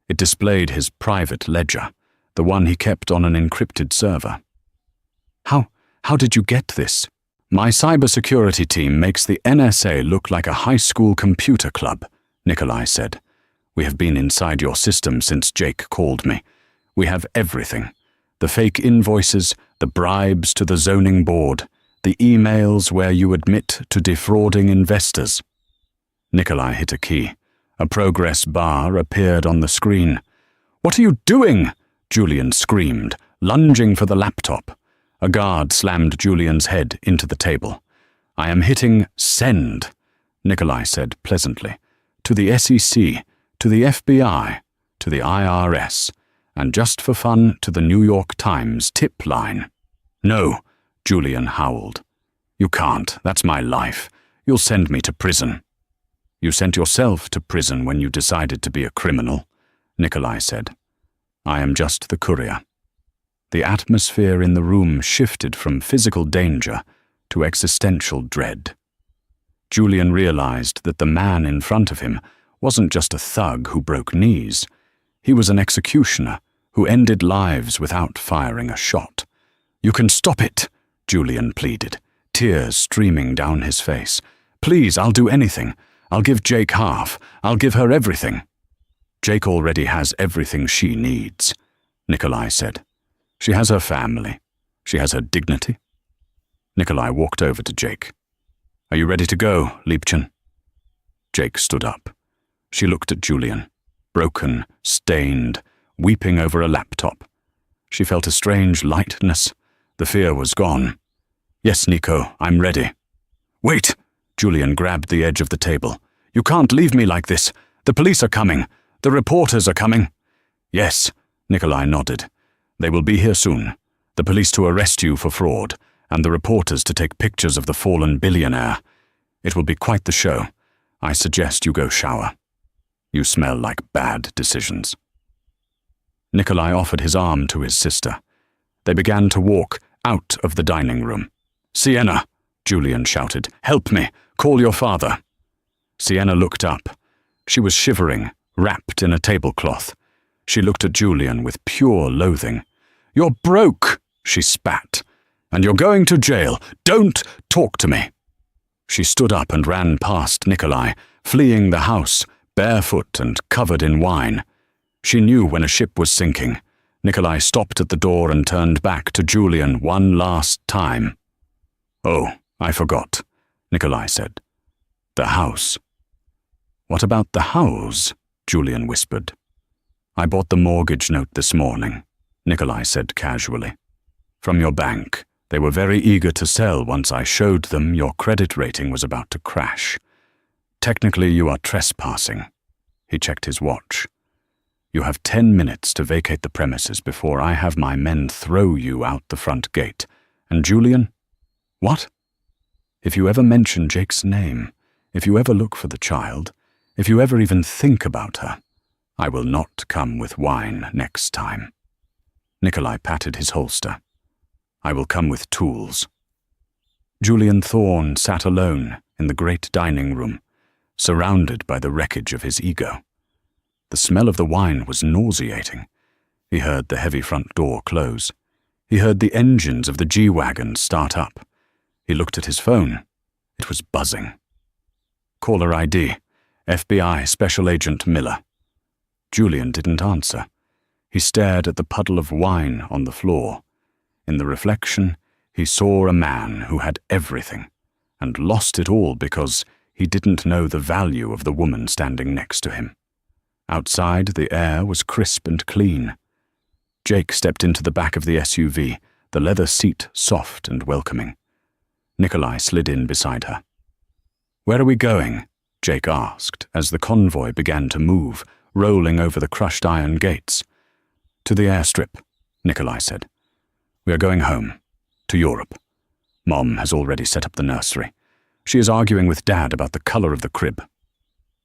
It displayed his private ledger, the one he kept on an encrypted server. How did you get this?" "My cybersecurity team makes the NSA look like a high school computer club," Nikolai said. "We have been inside your system since Jake called me. We have everything. The fake invoices, the bribes to the zoning board, the emails where you admit to defrauding investors." Nikolai hit a key. A progress bar appeared on the screen. "What are you doing?" Julian screamed, lunging for the laptop. A guard slammed Julian's head into the table. "I am hitting send," Nikolai said pleasantly. "To the SEC, to the FBI, to the IRS, and just for fun to the New York Times tip line." "No," Julian howled. "You can't. That's my life. You'll send me to prison." "You sent yourself to prison when you decided to be a criminal," Nikolai said. "I am just the courier." The atmosphere in the room shifted from physical danger to existential dread. Julian realized that the man in front of him wasn't just a thug who broke knees. He was an executioner who ended lives without firing a shot. "You can stop it," Julian pleaded, tears streaming down his face. "Please, I'll do anything. I'll give Jake half. I'll give her everything." "Jake already has everything she needs," Nikolai said. "She has her family. She has her dignity." Nikolai walked over to Jake. "Are you ready to go, Liebchen?" Jake stood up. She looked at Julian, broken, stained, weeping over a laptop. She felt a strange lightness. The fear was gone. "Yes, Nico, I'm ready." "Wait!" Julian grabbed the edge of the table. "You can't leave me like this. The police are coming. The reporters are coming." "Yes," Nikolai nodded. "They will be here soon. The police to arrest you for fraud, and the reporters to take pictures of the fallen billionaire. It will be quite the show. I suggest you go shower. You smell like bad decisions." Nikolai offered his arm to his sister. They began to walk out of the dining room. "Sienna!" Julian shouted. "Help me! Call your father!" Sienna looked up. She was shivering, wrapped in a tablecloth. She looked at Julian with pure loathing. "You're broke," she spat. "And you're going to jail. Don't talk to me." She stood up and ran past Nikolai, fleeing the house, barefoot and covered in wine. She knew when a ship was sinking. Nikolai stopped at the door and turned back to Julian one last time. "Oh, I forgot," Nikolai said. "The house." "What about the house?" Julian whispered. "I bought the mortgage note this morning," Nikolai said casually. "From your bank. They were very eager to sell once I showed them your credit rating was about to crash. Technically, you are trespassing." He checked his watch. "You have 10 minutes to vacate the premises before I have my men throw you out the front gate. And Julian?" "What?" "If you ever mention Jake's name, if you ever look for the child, if you ever even think about her, I will not come with wine next time." Nikolai patted his holster. "I will come with tools." Julian Thorne sat alone in the great dining room, surrounded by the wreckage of his ego. The smell of the wine was nauseating. He heard the heavy front door close. He heard the engines of the G-Wagon start up. He looked at his phone. It was buzzing. Caller ID, FBI Special Agent Miller. Julian didn't answer. He stared at the puddle of wine on the floor. In the reflection, he saw a man who had everything, and lost it all because he didn't know the value of the woman standing next to him. Outside, the air was crisp and clean. Jake stepped into the back of the SUV, the leather seat soft and welcoming. Nikolai slid in beside her. "Where are we going?" Jake asked as the convoy began to move, rolling over the crushed iron gates. "To the airstrip," Nikolai said. "We are going home, to Europe. Mom has already set up the nursery. She is arguing with Dad about the color of the crib."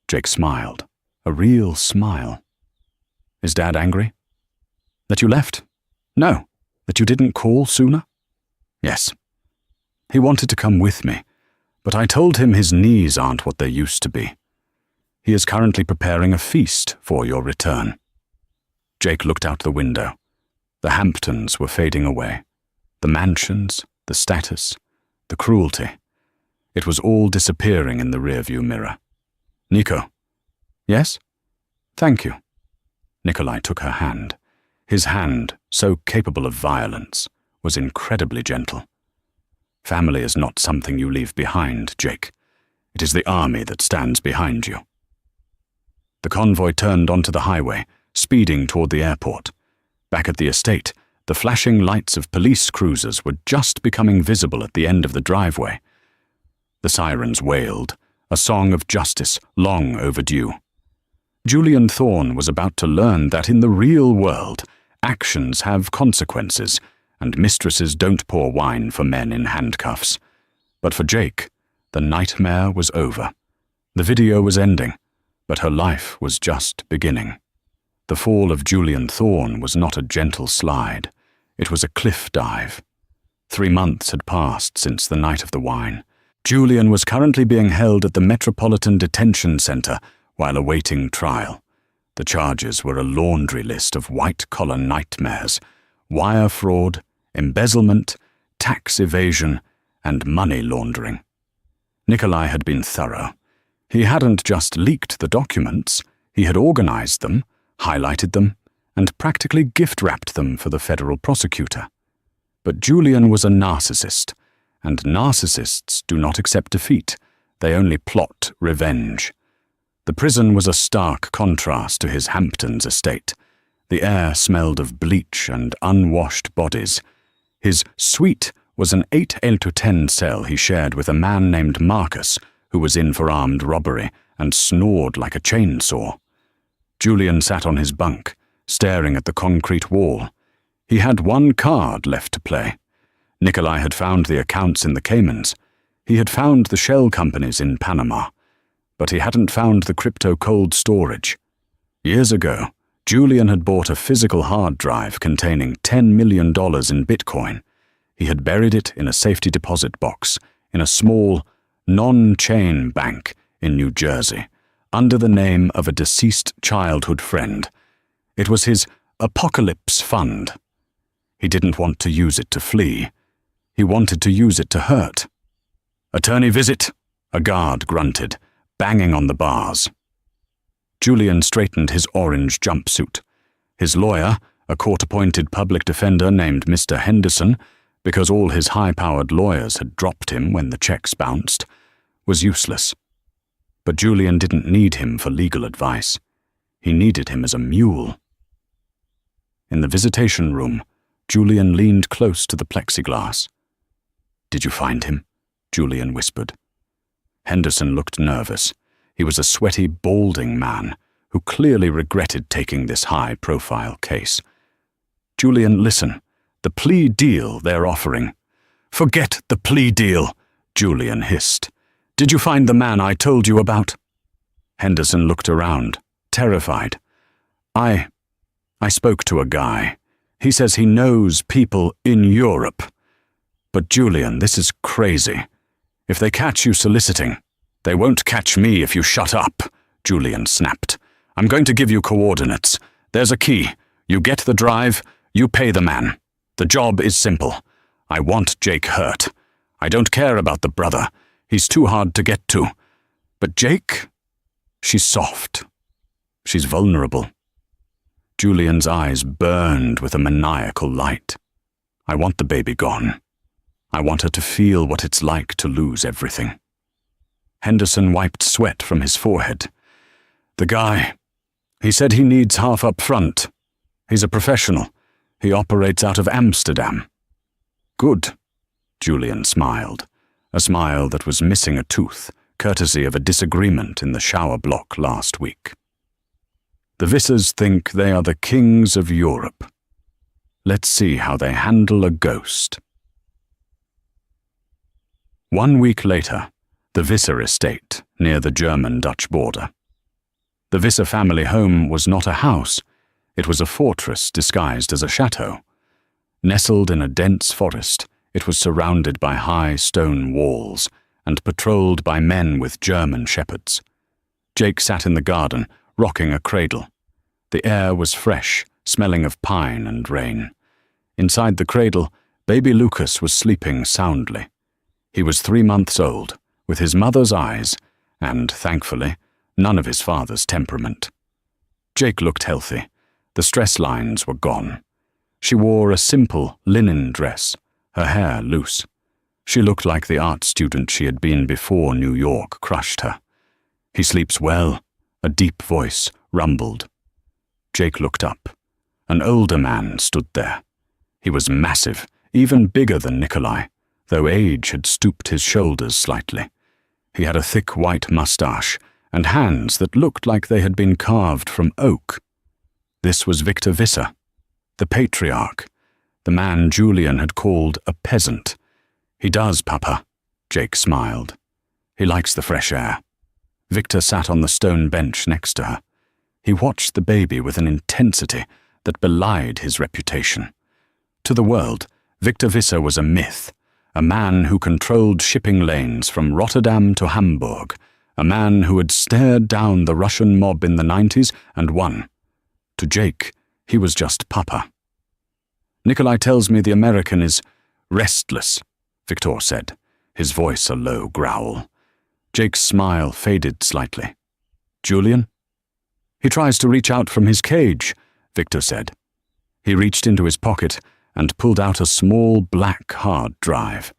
Jake smiled, a real smile. "Is Dad angry?" "That you left?" "No. That you didn't call sooner?" "Yes. He wanted to come with me, but I told him his knees aren't what they used to be. He is currently preparing a feast for your return." Jake looked out the window. The Hamptons were fading away. The mansions, the status, the cruelty. It was all disappearing in the rearview mirror. "Nico." "Yes?" "Thank you." Nikolai took her hand. His hand, so capable of violence, was incredibly gentle. "Family is not something you leave behind, Jake. It is the army that stands behind you." The convoy turned onto the highway, speeding toward the airport. Back at the estate, the flashing lights of police cruisers were just becoming visible at the end of the driveway. The sirens wailed, a song of justice long overdue. Julian Thorne was about to learn that in the real world, actions have consequences, and mistresses don't pour wine for men in handcuffs. But for Jake, the nightmare was over. The video was ending, but her life was just beginning. The fall of Julian Thorne was not a gentle slide. It was a cliff dive. 3 months had passed since the night of the wine. Julian was currently being held at the Metropolitan Detention Center while awaiting trial. The charges were a laundry list of white-collar nightmares: wire fraud, embezzlement, tax evasion, and money laundering. Nikolai had been thorough. He hadn't just leaked the documents, he had organized them, highlighted them, and practically gift-wrapped them for the federal prosecutor. But Julian was a narcissist, and narcissists do not accept defeat. They only plot revenge. The prison was a stark contrast to his Hamptons estate. The air smelled of bleach and unwashed bodies. His suite was an 8-10 cell he shared with a man named Marcus, who was in for armed robbery and snored like a chainsaw. Julian sat on his bunk, staring at the concrete wall. He had one card left to play. Nikolai had found the accounts in the Caymans. He had found the shell companies in Panama. But he hadn't found the crypto cold storage. Years ago, Julian had bought a physical hard drive containing $10 million in Bitcoin. He had buried it in a safety deposit box in a small, non-chain bank in New Jersey, under the name of a deceased childhood friend. It was his Apocalypse Fund. He didn't want to use it to flee. He wanted to use it to hurt. "Attorney visit," a guard grunted, banging on the bars. Julian straightened his orange jumpsuit. His lawyer, a court-appointed public defender named Mr. Henderson, because all his high-powered lawyers had dropped him when the checks bounced, was useless. But Julian didn't need him for legal advice. He needed him as a mule. In the visitation room, Julian leaned close to the plexiglass. "Did you find him?" Julian whispered. Henderson looked nervous. He was a sweaty, balding man who clearly regretted taking this high-profile case. "Julian, listen. The plea deal they're offering." "Forget the plea deal," Julian hissed. "Did you find the man I told you about?" Henderson looked around, terrified. I spoke to a guy. He says he knows people in Europe. But Julian, this is crazy. If they catch you soliciting, they won't catch me if you shut up," Julian snapped. "I'm going to give you coordinates. There's a key. You get the drive, you pay the man. The job is simple. I want Jake hurt. I don't care about the brother. He's too hard to get to. But Jake? She's soft. She's vulnerable." Julian's eyes burned with a maniacal light. "I want the baby gone. I want her to feel what it's like to lose everything." Henderson wiped sweat from his forehead. "The guy, he said he needs half up front. He's a professional. He operates out of Amsterdam." "Good," Julian smiled, a smile that was missing a tooth, courtesy of a disagreement in the shower block last week. "The Vissers think they are the kings of Europe. Let's see how they handle a ghost." 1 week later, the Visser estate, near the German-Dutch border. The Visser family home was not a house. It was a fortress disguised as a chateau. Nestled in a dense forest, it was surrounded by high stone walls and patrolled by men with German shepherds. Jake sat in the garden, rocking a cradle. The air was fresh, smelling of pine and rain. Inside the cradle, baby Lucas was sleeping soundly. He was 3 months old, with his mother's eyes, and, thankfully, none of his father's temperament. Jake looked healthy. The stress lines were gone. She wore a simple linen dress, her hair loose. She looked like the art student she had been before New York crushed her. "He sleeps well," a deep voice rumbled. Jake looked up. An older man stood there. He was massive, even bigger than Nikolai, though age had stooped his shoulders slightly. He had a thick white mustache and hands that looked like they had been carved from oak. This was Victor Visser, the patriarch, the man Julian had called a peasant. "He does, Papa," Jake smiled. "He likes the fresh air." Victor sat on the stone bench next to her. He watched the baby with an intensity that belied his reputation. To the world, Victor Visser was a myth, a man who controlled shipping lanes from Rotterdam to Hamburg, a man who had stared down the Russian mob in the 90s and won. To Jake, he was just Papa. "Nikolai tells me the American is restless," Victor said, his voice a low growl. Jake's smile faded slightly. "Julian?" "He tries to reach out from his cage," Victor said. He reached into his pocket and pulled out a small black hard drive.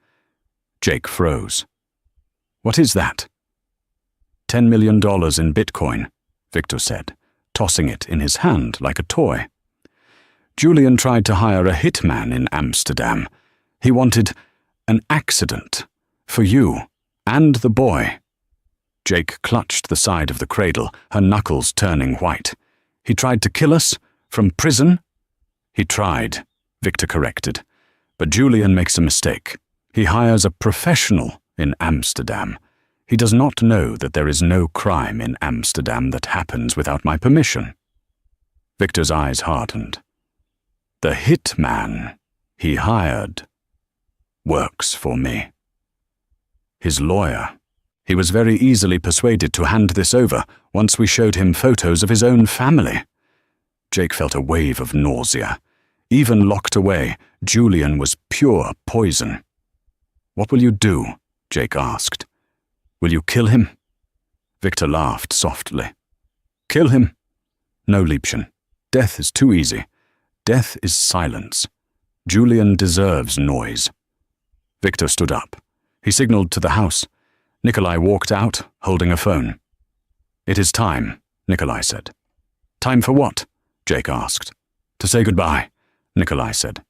Jake froze. "What is that?" $10 million in Bitcoin, Victor said, tossing it in his hand like a toy. "Julian tried to hire a hitman in Amsterdam. He wanted an accident for you and the boy." Jake clutched the side of the cradle, her knuckles turning white. "He tried to kill us? From prison?" "He tried," Victor corrected. "But Julian makes a mistake. He hires a professional in Amsterdam. He does not know that there is no crime in Amsterdam that happens without my permission." Victor's eyes hardened. "The hitman he hired works for me." His lawyer. He was very easily persuaded to hand this over once we showed him photos of his own family. Jake felt a wave of nausea. Even locked away, Julian was pure poison. "What will you do?" Jake asked. "Will you kill him?" Victor laughed softly. Kill him. No, Liebchen. Death is too easy. Death is silence. Julian deserves noise. Victor stood up. He signaled to the house. Nikolai walked out, holding a phone. It is time, Nikolai said. Time for what? Jake asked. To say goodbye, Nikolai said.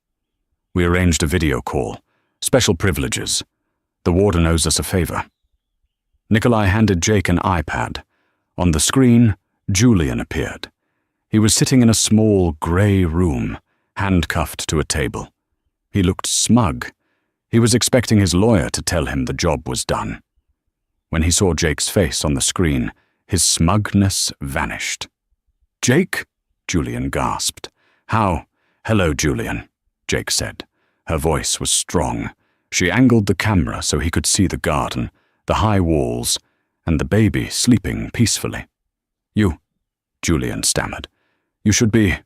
We arranged a video call. Special privileges. The warden owes us a favor. Nikolai handed Jake an iPad. On the screen, Julian appeared. He was sitting in a small grey room, handcuffed to a table. He looked smug. He was expecting his lawyer to tell him the job was done. When he saw Jake's face on the screen, his smugness vanished. Jake? Julian gasped. How? Hello, Julian, Jake said. Her voice was strong. She angled the camera so he could see the garden, the high walls, and the baby sleeping peacefully. You, Julian stammered. You should be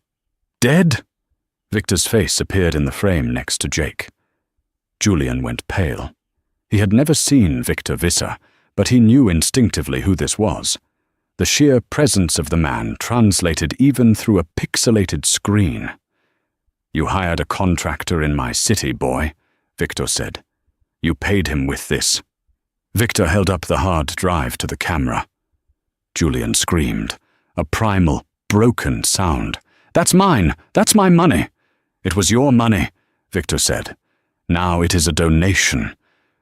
dead? Victor's face appeared in the frame next to Jake. Julian went pale. He had never seen Victor Visser, but he knew instinctively who this was. The sheer presence of the man translated even through a pixelated screen. You hired a contractor in my city, boy, Victor said. You paid him with this. Victor held up the hard drive to the camera. Julian screamed, a primal, broken sound. That's mine! That's my money! It was your money, Victor said. Now it is a donation.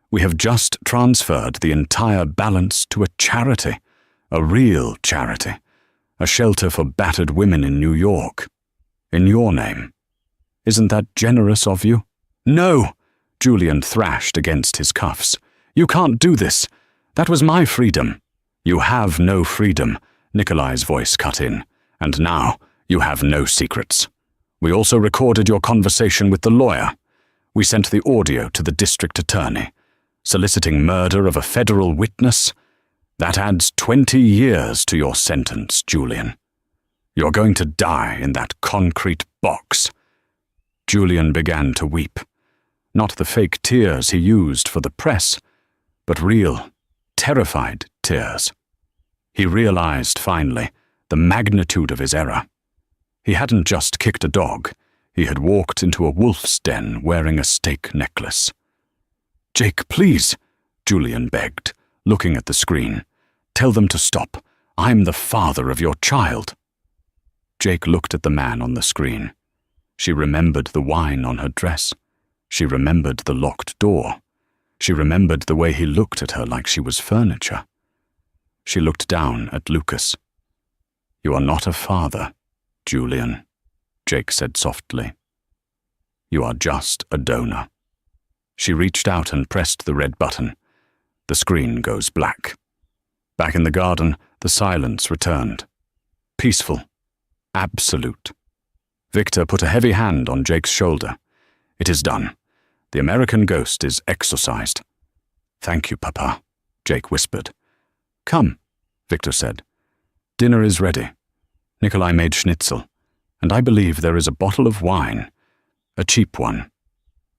We have just transferred the entire balance to a charity, a real charity, a shelter for battered women in New York. In your name. Isn't that generous of you? No! Julian thrashed against his cuffs. You can't do this. That was my freedom. You have no freedom, Nikolai's voice cut in. And now you have no secrets. We also recorded your conversation with the lawyer. We sent the audio to the district attorney. Soliciting murder of a federal witness? That adds 20 years to your sentence, Julian. You're going to die in that concrete box. Julian began to weep. Not the fake tears he used for the press, but real, terrified tears. He realized, finally, the magnitude of his error. He hadn't just kicked a dog. He had walked into a wolf's den wearing a stake necklace. Jake, please, Julian begged, looking at the screen. Tell them to stop. I'm the father of your child. Jake looked at the man on the screen. She remembered the wine on her dress. She remembered the locked door. She remembered the way he looked at her like she was furniture. She looked down at Lucas. You are not a father, Julian, Jake said softly. You are just a donor. She reached out and pressed the red button. The screen goes black. Back in the garden, the silence returned. Peaceful. Absolute. Victor put a heavy hand on Jake's shoulder. It is done. The American ghost is exorcised. Thank you, Papa, Jake whispered. Come, Victor said. Dinner is ready. Nikolai made schnitzel, and I believe there is a bottle of wine. A cheap one.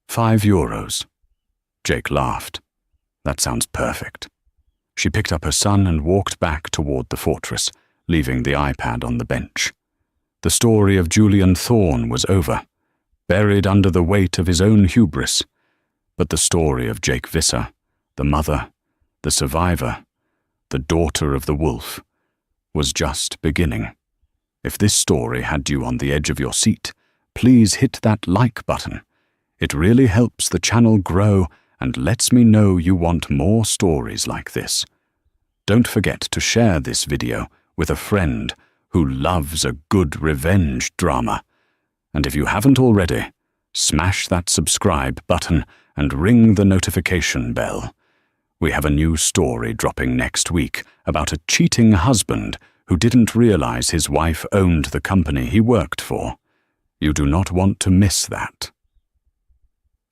€5. Jake laughed. That sounds perfect. She picked up her son and walked back toward the fortress, leaving the iPad on the bench. The story of Julian Thorne was over, buried under the weight of his own hubris. But the story of Jake Visser, the mother, the survivor, the daughter of the wolf, was just beginning. If this story had you on the edge of your seat, please hit that like button. It really helps the channel grow and lets me know you want more stories like this. Don't forget to share this video with a friend who loves a good revenge drama. And if you haven't already, smash that subscribe button and ring the notification bell. We have a new story dropping next week about a cheating husband who didn't realize his wife owned the company he worked for. You do not want to miss that.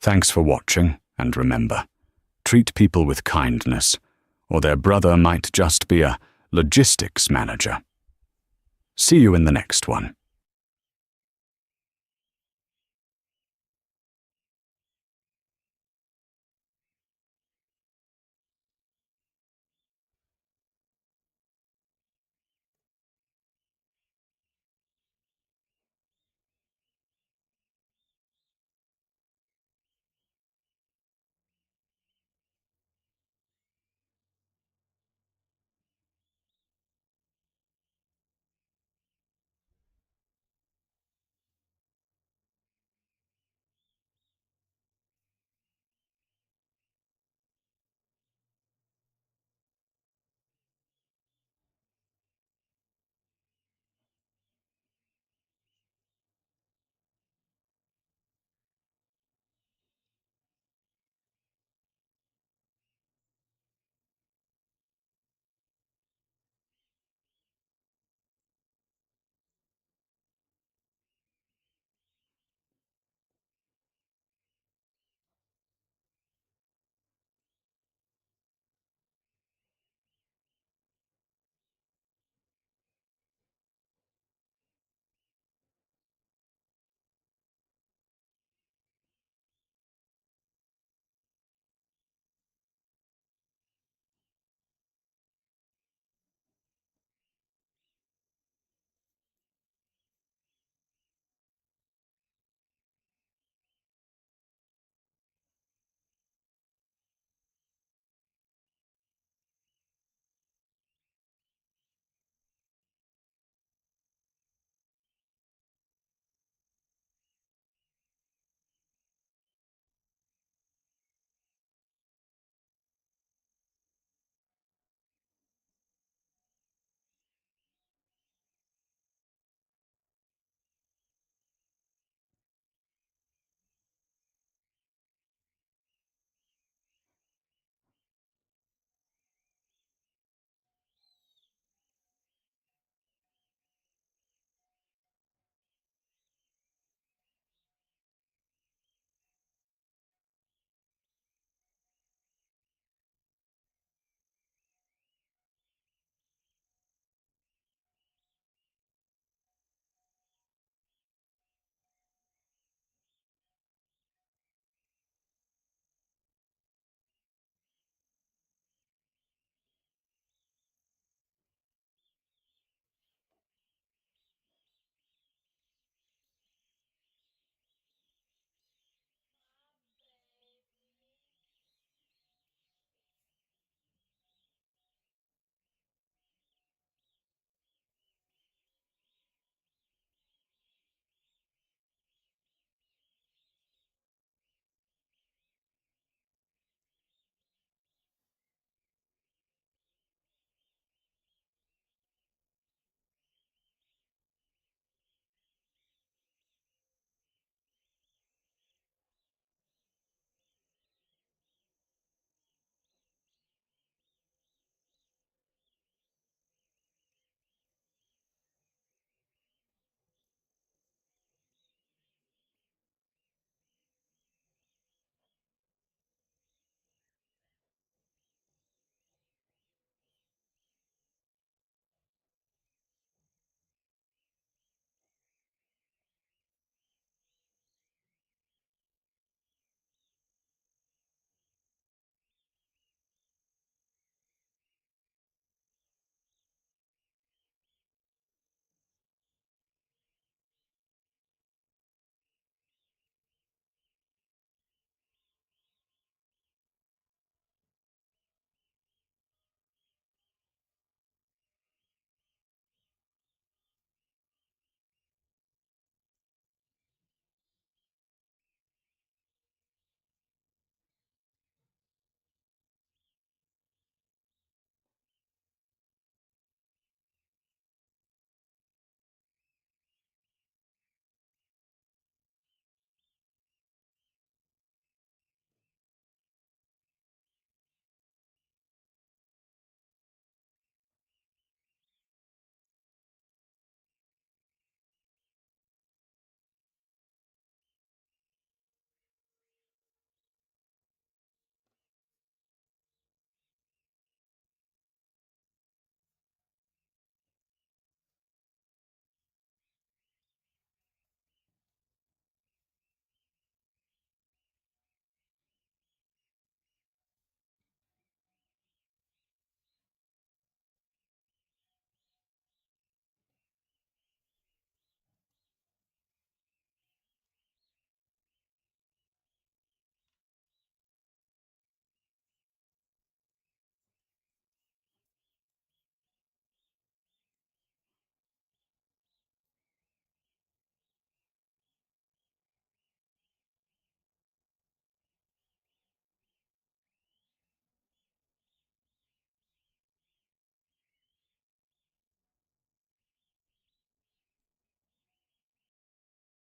Thanks for watching, and remember, treat people with kindness, or their brother might just be a logistics manager. See you in the next one.